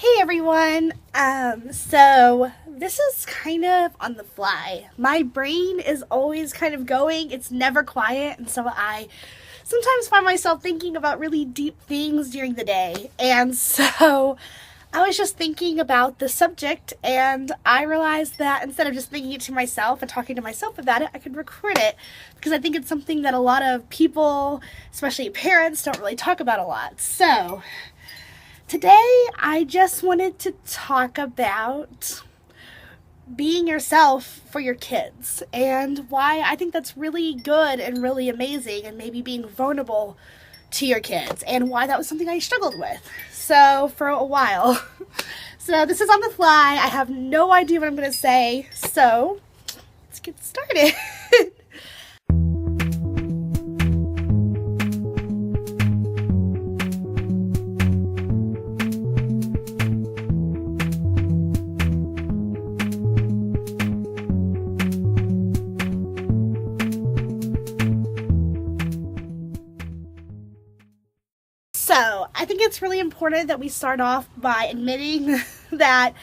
Hey everyone. So this is kind of on the fly. My brain is always kind of going. It's never quiet, and so I sometimes find myself thinking about really deep things during the day. And so I was just thinking about the subject, and I realized that instead of just thinking it to myself and talking to myself about it, I could record it because I think it's something that a lot of people, especially parents, don't really talk about a lot. So today, I just wanted to talk about being yourself for your kids and why I think that's really good and really amazing, and maybe being vulnerable to your kids, and why that was something I struggled with. So, for a while. So, this is on the fly. I have no idea what I'm going to say. So, let's get started. So, I think it's really important that we start off by admitting that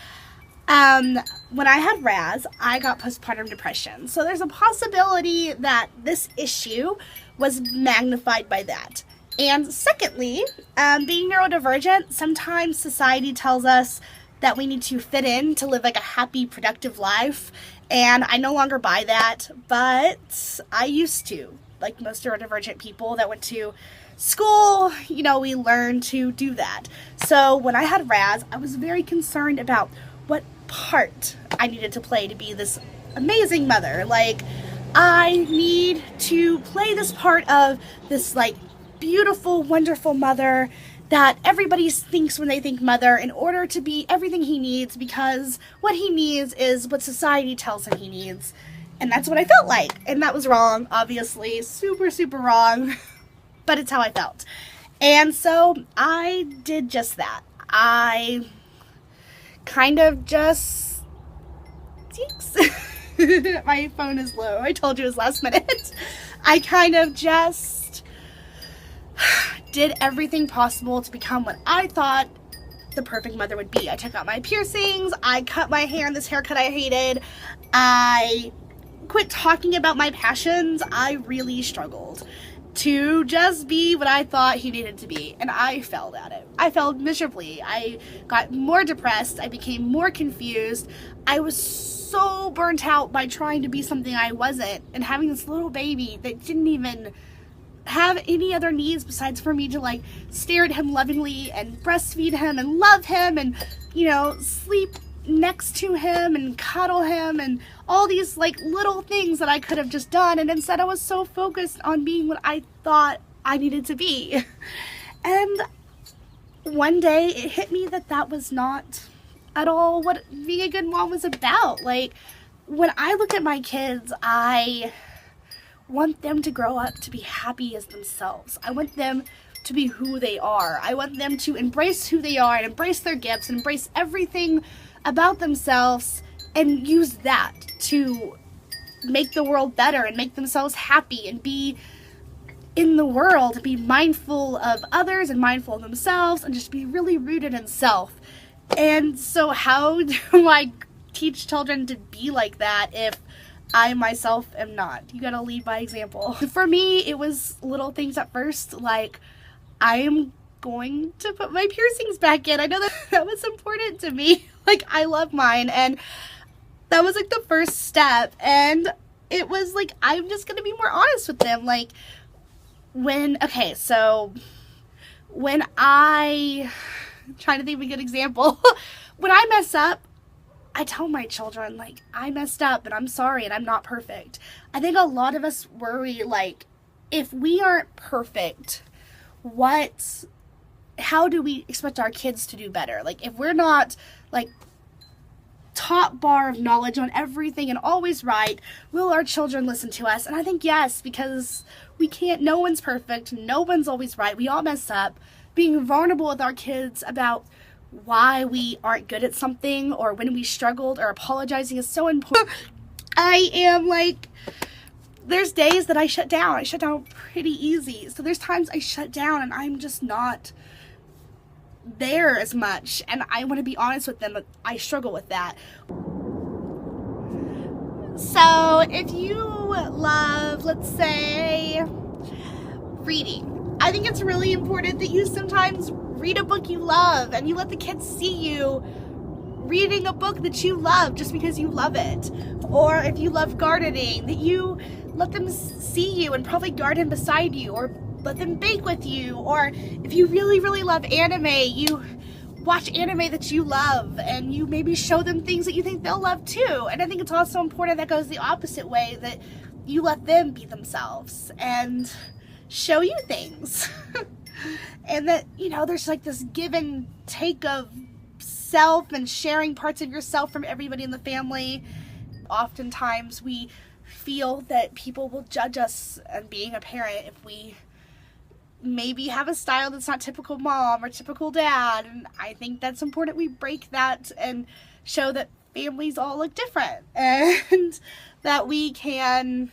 when I had Raz, I got postpartum depression. So, there's a possibility that this issue was magnified by that. And secondly, being neurodivergent, sometimes society tells us that we need to fit in to live like a happy, productive life. And I no longer buy that, but I used to. Like most neurodivergent people that went to school, we learned to do that. So when I had Raz, I was very concerned about what part I needed to play to be this amazing mother. Like, I need to play this part of this, like, beautiful, wonderful mother that everybody thinks when they think mother, in order to be everything he needs, because what he needs is what society tells him he needs. And that's what I felt like. And that was wrong, obviously. Super, super wrong. But it's how I felt. And so I did just that. I kind of just... My phone is low. I told you it was last minute. I kind of just did everything possible to become what I thought the perfect mother would be. I took out my piercings. I cut my hair in this haircut I hated. I quit talking about my passions. I really struggled to just be what I thought he needed to be, and I failed at it. I failed miserably. I got more depressed. I became more confused. I was so burnt out by trying to be something I wasn't, and having this little baby that didn't even have any other needs besides for me to, like, stare at him lovingly and breastfeed him and love him and, sleep next to him and cuddle him and all these, like, little things that I could have just done. And instead I was so focused on being what I thought I needed to be. And one day it hit me that that was not at all what being a good mom was about. Like, when I look at my kids, I want them to grow up to be happy as themselves. I want them to be who they are. I want them to embrace who they are and embrace their gifts and embrace everything about themselves and use that to make the world better and make themselves happy and be in the world and be mindful of others and mindful of themselves and just be really rooted in self. And so how do I teach children to be like that if I myself am not? You gotta lead by example. For me, it was little things at first, like, I am going to put my piercings back in. I know that was important to me. Like, I love mine, and that was, like, the first step. And it was, like, I'm just gonna be more honest with them. Like, when I'm trying to think of a good example. When I mess up, I tell my children, like, I messed up, and I'm sorry, and I'm not perfect. I think a lot of us worry, like, if we aren't perfect, how do we expect our kids to do better? Like, if we're not, like, top bar of knowledge on everything and always right, will our children listen to us? And I think yes, because no one's perfect, no one's always right, we all mess up. Being vulnerable with our kids about why we aren't good at something or when we struggled or apologizing is so important. I am, like, there's days that I shut down. I shut down pretty easy. So there's times I shut down and I'm just not there as much, and I want to be honest with them, but I struggle with that. So if you love, let's say, reading, I think it's really important that you sometimes read a book you love and you let the kids see you reading a book that you love just because you love it. Or if you love gardening, that you let them see you and probably garden beside you, or let them bake with you. Or if you really, really love anime, you watch anime that you love and you maybe show them things that you think they'll love too. And I think it's also important that goes the opposite way, that you let them be themselves and show you things. And that, you know, there's like this give and take of self and sharing parts of yourself from everybody in the family. Oftentimes we feel that people will judge us and being a parent if we maybe have a style that's not typical mom or typical dad, and I think that's important we break that and show that families all look different and that we can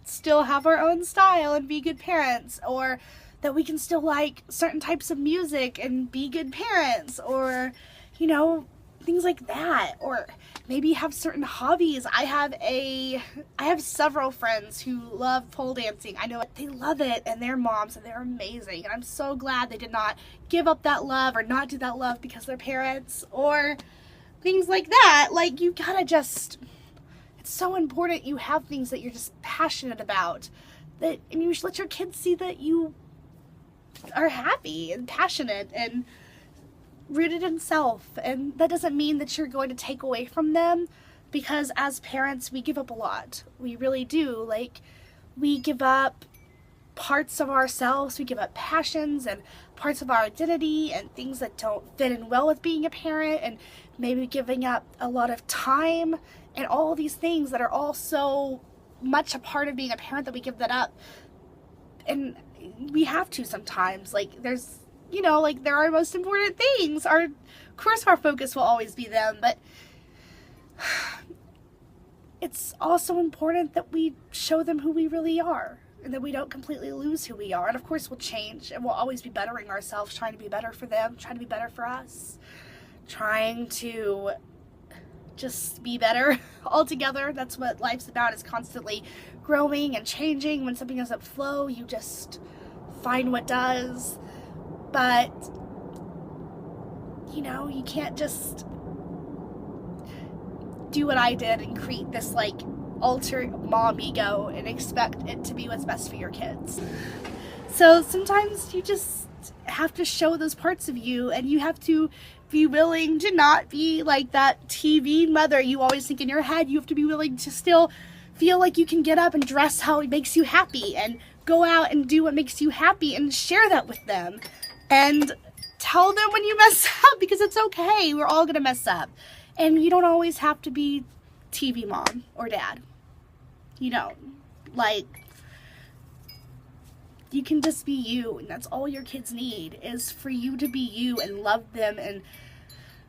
still have our own style and be good parents, or that we can still like certain types of music and be good parents, or, you know, things like that. Or maybe have certain hobbies. I have several friends who love pole dancing. I know they love it, and they're moms and they're amazing, and I'm so glad they did not give up that love or not do that love because they're parents, or things like that. Like, you gotta just, it's so important you have things that you're just passionate about, that, and you should let your kids see that you are happy and passionate and rooted in self. And that doesn't mean that you're going to take away from them, because as parents we give up a lot. We really do. Like, we give up parts of ourselves, we give up passions and parts of our identity and things that don't fit in well with being a parent, and maybe giving up a lot of time and all these things that are all so much a part of being a parent that we give that up. And we have to sometimes. Like, there's, you know, like, they're our most important things. Of course our focus will always be them, but it's also important that we show them who we really are, and that we don't completely lose who we are. And of course we'll change, and we'll always be bettering ourselves, trying to be better for them, trying to be better for us, trying to just be better altogether. That's what life's about, is constantly growing and changing. When something doesn't flow, you just find what does. But, you know, you can't just do what I did and create this, like, alter mom ego and expect it to be what's best for your kids. So sometimes you just have to show those parts of you, and you have to be willing to not be like that TV mother you always think in your head. You have to be willing to still feel like you can get up and dress how it makes you happy, and go out and do what makes you happy, and share that with them. And tell them when you mess up, because it's okay. We're all gonna mess up. And you don't always have to be TV mom or dad. You know, like, you can just be you, and that's all your kids need, is for you to be you and love them and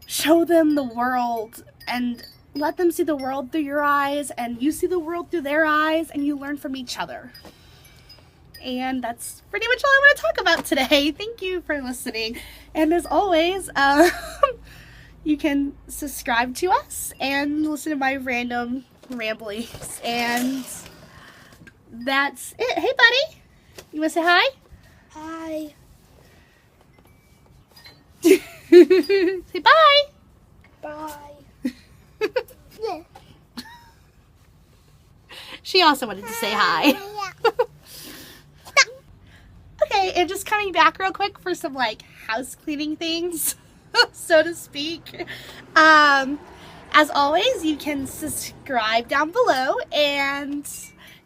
show them the world, and let them see the world through your eyes, and you see the world through their eyes, and you learn from each other. And that's pretty much all I want to talk about today. Thank you for listening. And as always, you can subscribe to us and listen to my random ramblings. And that's it. Hey, buddy. You want to say hi? Hi. Say bye. Bye. Yeah. She also wanted to say hi. Okay, and just coming back real quick for some, like, house cleaning things, so to speak. As always, you can subscribe down below, and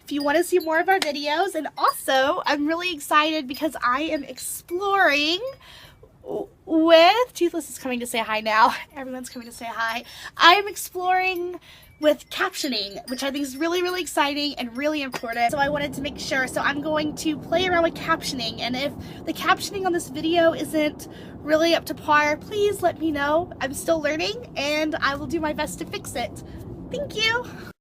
if you want to see more of our videos. And also, I'm really excited because I am exploring with, Toothless is coming to say hi now. Everyone's coming to say hi. I'm exploring with captioning, which I think is really, really exciting and really important. So I wanted to make sure. So I'm going to play around with captioning, and if the captioning on this video isn't really up to par, please let me know. I'm still learning, and I will do my best to fix it. Thank you.